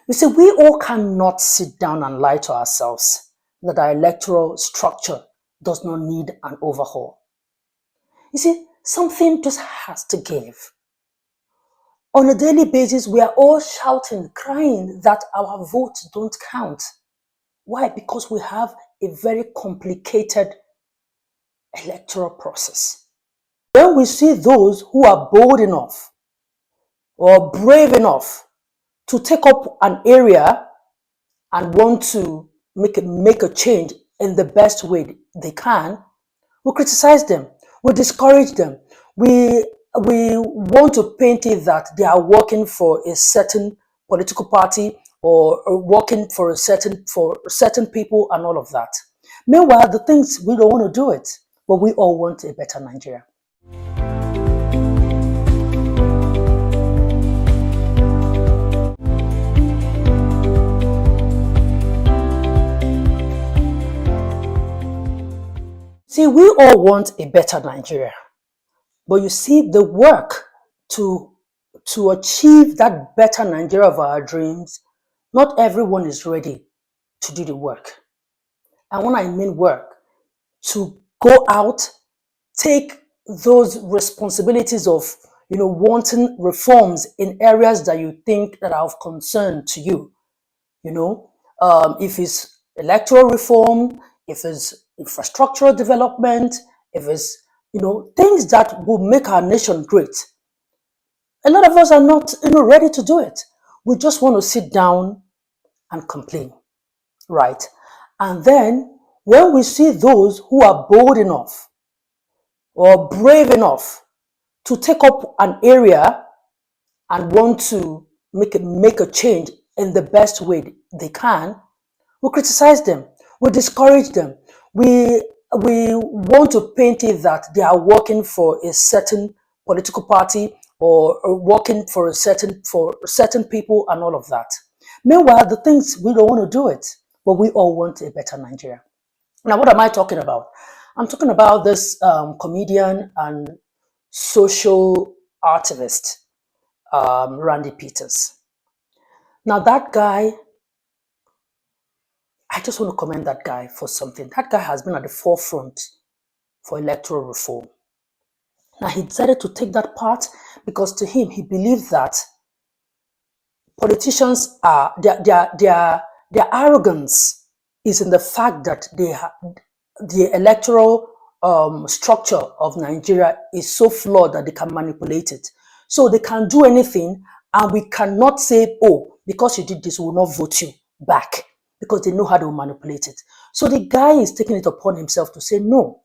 You see, we all cannot sit down and lie to ourselves that our electoral structure does not need an overhaul. You see, something just has to give. On a daily basis, we are all shouting, crying that our votes don't count. Why? Because we have a very complicated electoral process. When we see those who are bold enough or brave enough to take up an area and want to make a change in the best way they can, we criticize them, we discourage them, we want to paint it that they are working for a certain political party or working for certain people and all of that. Meanwhile, the things we don't want to do it, but we all want a better Nigeria. See, we all want a better Nigeria, but you see, the work to achieve that better Nigeria of our dreams, not everyone is ready to do the work. And when I mean work, to go out, take those responsibilities of wanting reforms in areas that you think that are of concern to you. If it's electoral reform, if it's infrastructural development, if it's things that will make our nation great. A lot of us are not ready to do it. We just want to sit down and complain, right? And then when we see those who are bold enough or brave enough to take up an area and want to make a change in the best way they can, we criticize them, we discourage them, we want to paint it that they are working for a certain political party or working for certain people and all of that. Meanwhile, the things we don't want to do it, but we all want a better Nigeria. Now, what am I talking about? I'm talking about this comedian and social activist, Randy Peterz. Now, that guy, I just want to commend that guy for something. That guy has been at the forefront for electoral reform. Now, he decided to take that part because to him, he believes that politicians are, their arrogance is in the fact that the electoral structure of Nigeria is so flawed that they can manipulate it. So they can do anything, and we cannot say, oh, because you did this, we will not vote you back, because they know how to manipulate it. So the guy is taking it upon himself to say, no,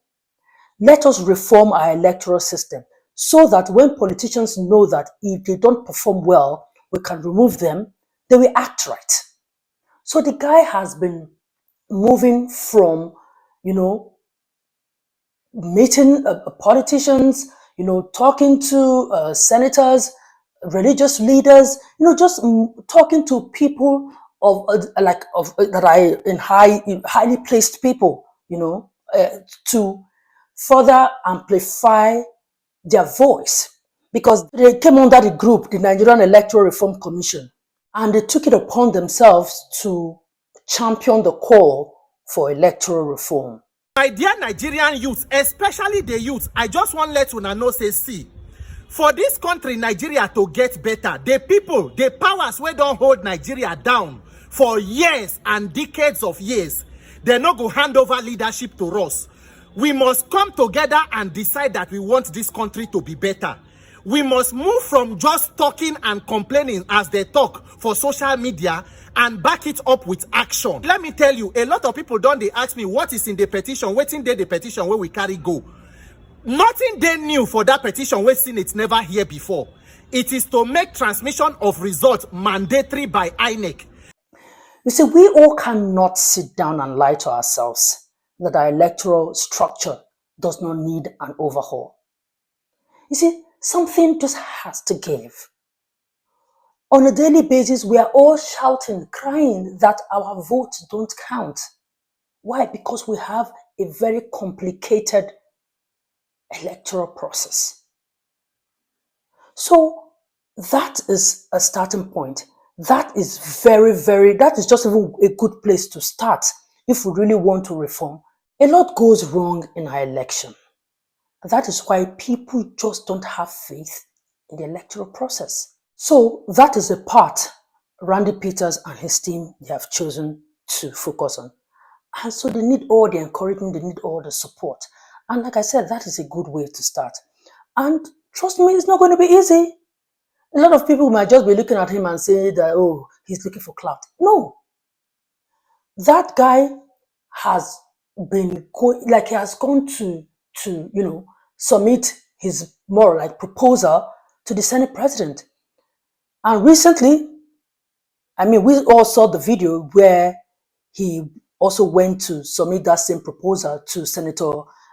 let us reform our electoral system so that when politicians know that if they don't perform well, we can remove them, they will act right. So the guy has been moving from, meeting politicians, talking to senators, religious leaders, just talking to people that are in highly placed people, to further amplify their voice, because they came under the group, the Nigerian Electoral Reform Commission, and they took it upon themselves to champion the call for electoral reform. My dear Nigerian youth, especially the youth, I just want to let una know, say, see, for this country, Nigeria, to get better, the people, the powers wey don't hold Nigeria down for years and decades of years, they no go hand over leadership to us. We must come together and decide that we want this country to be better. We must move from just talking and complaining as they talk for social media and back it up with action. Let me tell you, a lot of people don't they ask me what is in the petition, waiting there the petition where we carry go. Nothing they new for that petition, we seen it never here before. It is to make transmission of results mandatory by INEC. You see, we all cannot sit down and lie to ourselves that our electoral structure does not need an overhaul. You see, something just has to give. On a daily basis, we are all shouting, crying that our votes don't count. Why? Because we have a very complicated electoral process. So that is a starting point. That is that is just even a good place to start if we really want to reform. A lot goes wrong in our election. That is why people just don't have faith in the electoral process. So that is a part Randy Peterz and his team, they have chosen to focus on. And so they need all the encouragement, they need all the support. And like I said, that is a good way to start. And trust me, it's not going to be easy. A lot of people might just be looking at him and saying that, oh, he's looking for clout. No. That guy has been like he has gone to submit his more like proposal to the Senate president. And recently, I mean, we all saw the video where he also went to submit that same proposal to Senator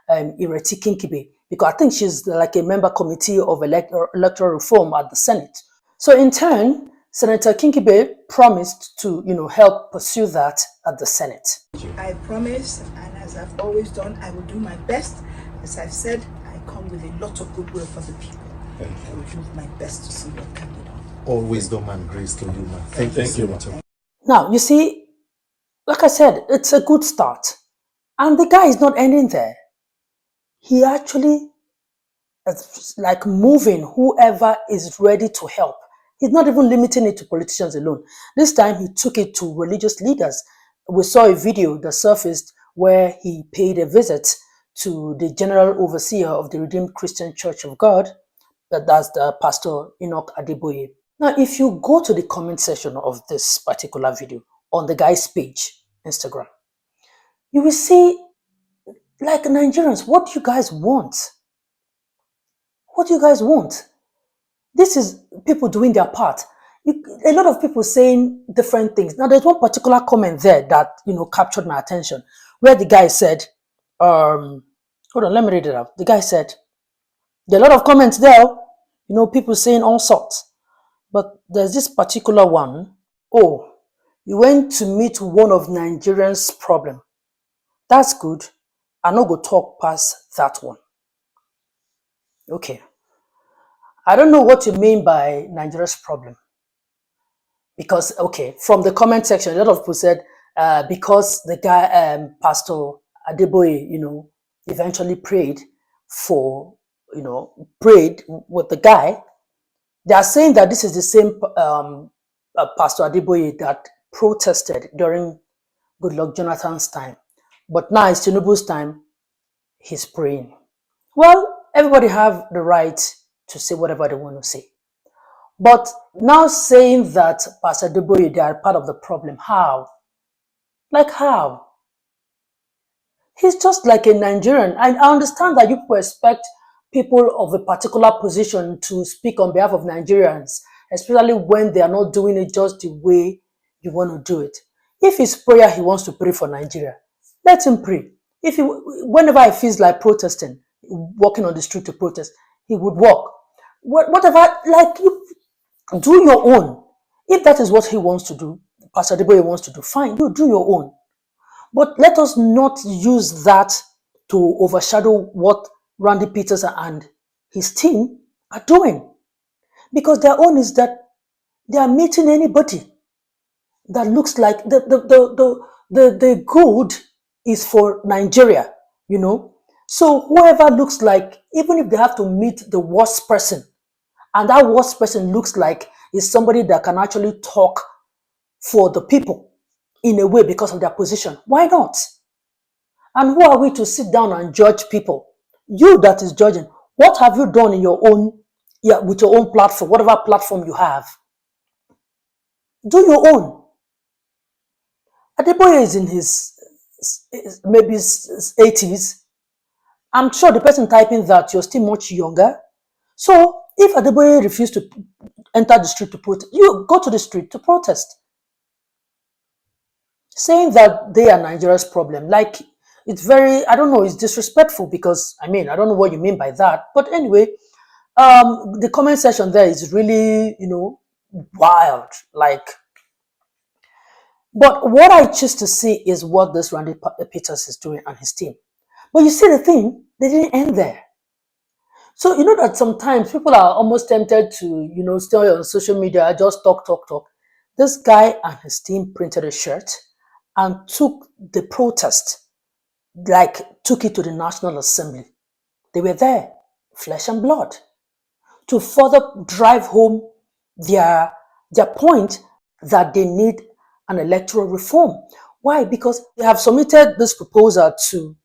Ireti Kinkibe, because I think she's like a member committee of electoral reform at the Senate. So in turn, Senator Kinkibe promised to, help pursue that at the Senate. I promise, and as I've always done, I will do my best. As I've said, I come with a lot of goodwill for the people. I will do my best to see what can be done. All wisdom and grace to you, man. Thank you, Senator. Now, you see, like I said, it's a good start. And the guy is not ending there. He actually is like moving whoever is ready to help. He's not even limiting it to politicians alone. This time he took it to religious leaders. We saw a video that surfaced where he paid a visit to the general overseer of the Redeemed Christian Church of God, that's the Pastor Enoch Adeboye. Now, if you go to the comment section of this particular video on the guy's page, Instagram, you will see, like, Nigerians, what do you guys want? What do you guys want? This is people doing their part. A lot of people saying different things. Now, there's one particular comment there that, captured my attention, where the guy said, hold on, let me read it out. The guy said, there are a lot of comments there, people saying all sorts. But there's this particular one. Oh, you went to meet one of Nigerians' problem. That's good. I'm not going to talk past that one. Okay. I don't know what you mean by Nigeria's problem. Because, okay, from the comment section, a lot of people said, because the guy, Pastor Adeboye, eventually prayed with the guy. They are saying that this is the same Pastor Adeboye that protested during Goodluck Jonathan's time. But now it's Tinubu's time, he's praying. Well, everybody have the right to say whatever they want to say. But now saying that Pastor Adeboye, they are part of the problem, how? Like how? He's just like a Nigerian. I understand that you people expect people of a particular position to speak on behalf of Nigerians, especially when they are not doing it just the way you want to do it. If it's prayer he wants to pray for Nigeria, let him pray. Whenever he feels like protesting, walking on the street to protest, he would walk. Whatever, like, you do your own. If that is what he wants to do, Pastor Adeboye wants to do, fine, you do your own. But let us not use that to overshadow what Randy Peterz and his team are doing. Because their own is that they are meeting anybody that looks like the good is for Nigeria, So whoever looks like, even if they have to meet the worst person, and that worst person looks like is somebody that can actually talk for the people in a way because of their position, why not? And who are we to sit down and judge people? You that is judging, what have you done in your own, with your own platform, whatever platform you have? Do your own. Adeboye is in his maybe 80s. I'm sure the person typing that, you're still much younger. So if Adeboye refused to enter the street to protest, you go to the street to protest. Saying that they are Nigeria's problem, like, it's very, I don't know, it's disrespectful, because, I don't know what you mean by that. But anyway, the comment section there is really, wild, like. But what I choose to see is what this Randy Peterz is doing and his team. But you see the thing, they didn't end there. So you know that sometimes people are almost tempted to, stay on social media, just talk. This guy and his team printed a shirt and took the protest, took it to the National Assembly. They were there, flesh and blood, to further drive home their point that they need an electoral reform. Why? Because they have submitted this proposal to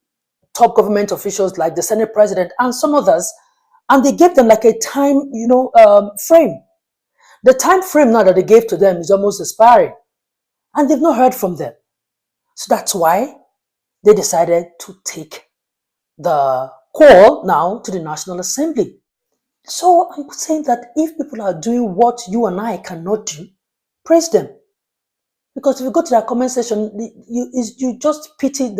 top government officials like the Senate President and some others, and they gave them like a time, frame. The time frame now that they gave to them is almost expiring, and they've not heard from them. So that's why they decided to take the call now to the National Assembly. So I'm saying that if people are doing what you and I cannot do, praise them. Because if you go to that comment section, you just pity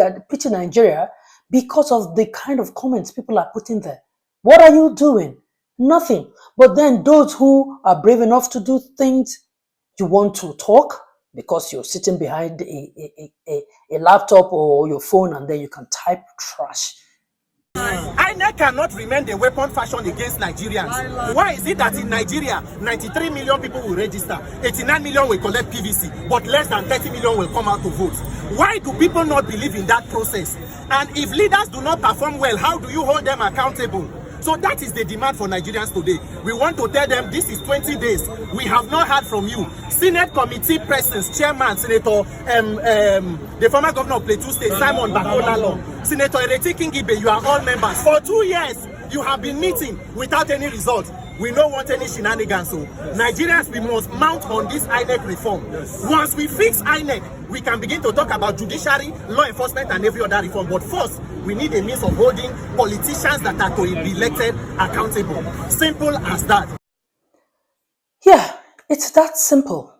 Nigeria because of the kind of comments people are putting there. What are you doing? Nothing. But then those who are brave enough to do things, you want to talk because you're sitting behind a laptop or your phone and then you can type trash. INEC cannot remain the weapon fashioned against Nigerians. Why is it that in Nigeria, 93 million people will register, 89 million will collect PVC, but less than 30 million will come out to vote? Why do people not believe in that process? And if leaders do not perform well, how do you hold them accountable? So that is the demand for Nigerians today. We want to tell them this is 20 days. We have not heard from you. Senate Committee President, Chairman, Senator, the former governor of Plateau State, Simon Bakolalo, Senator Ereti Kingibe, you are all members. For 2 years, you have been meeting without any result. We don't want any shenanigans. So Nigerians, we must mount on this INEC reform. Yes. Once we fix INEC, we can begin to talk about judiciary, law enforcement, and every other reform. But first, we need a means of holding politicians that are to be elected accountable. Simple as that. Yeah, it's that simple.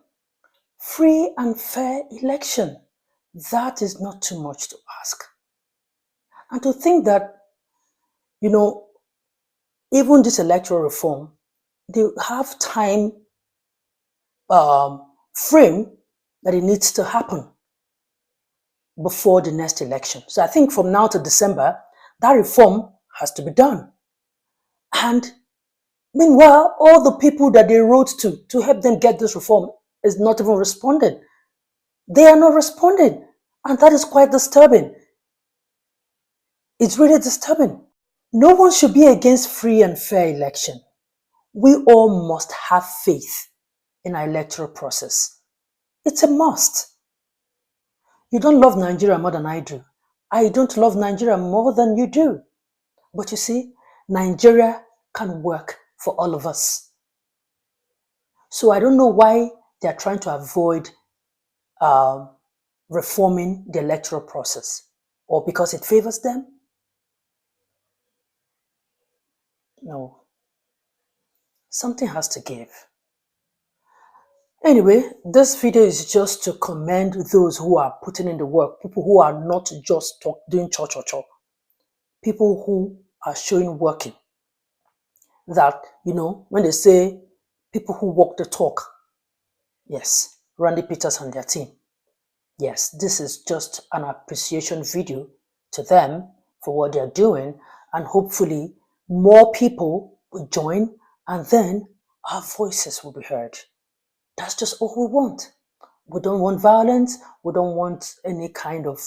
Free and fair election. That is not too much to ask. And to think that, even this electoral reform, they have time frame that it needs to happen before the next election. So I think from now to December, that reform has to be done. And meanwhile, all the people that they wrote to help them get this reform is not even responding. They are not responding. And that is quite disturbing. It's really disturbing. No one should be against free and fair election. We all must have faith in our electoral process. It's a must. You don't love Nigeria more than I do. I don't love Nigeria more than you do. But you see, Nigeria can work for all of us. So I don't know why they're trying to avoid reforming the electoral process, or because it favors them. No. Something has to give. Anyway, this video is just to commend those who are putting in the work, people who are not just doing cho-cho-cho, people who are showing working. That, when they say people who walk the talk, yes, Randy Peterz and their team. Yes, this is just an appreciation video to them for what they're doing, and hopefully more people will join, and then our voices will be heard. That's just all we want. We don't want violence. We don't want any kind of,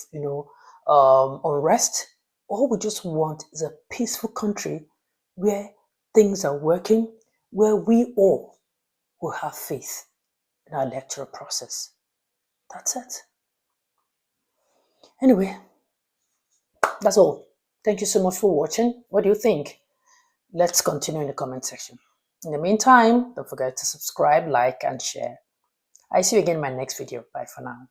unrest. All we just want is a peaceful country where things are working, where we all will have faith in our electoral process. That's it. Anyway, that's all. Thank you so much for watching. What do you think? Let's continue in the comment section. In the meantime, don't forget to subscribe, like, and share. I see you again in my next video. Bye for now.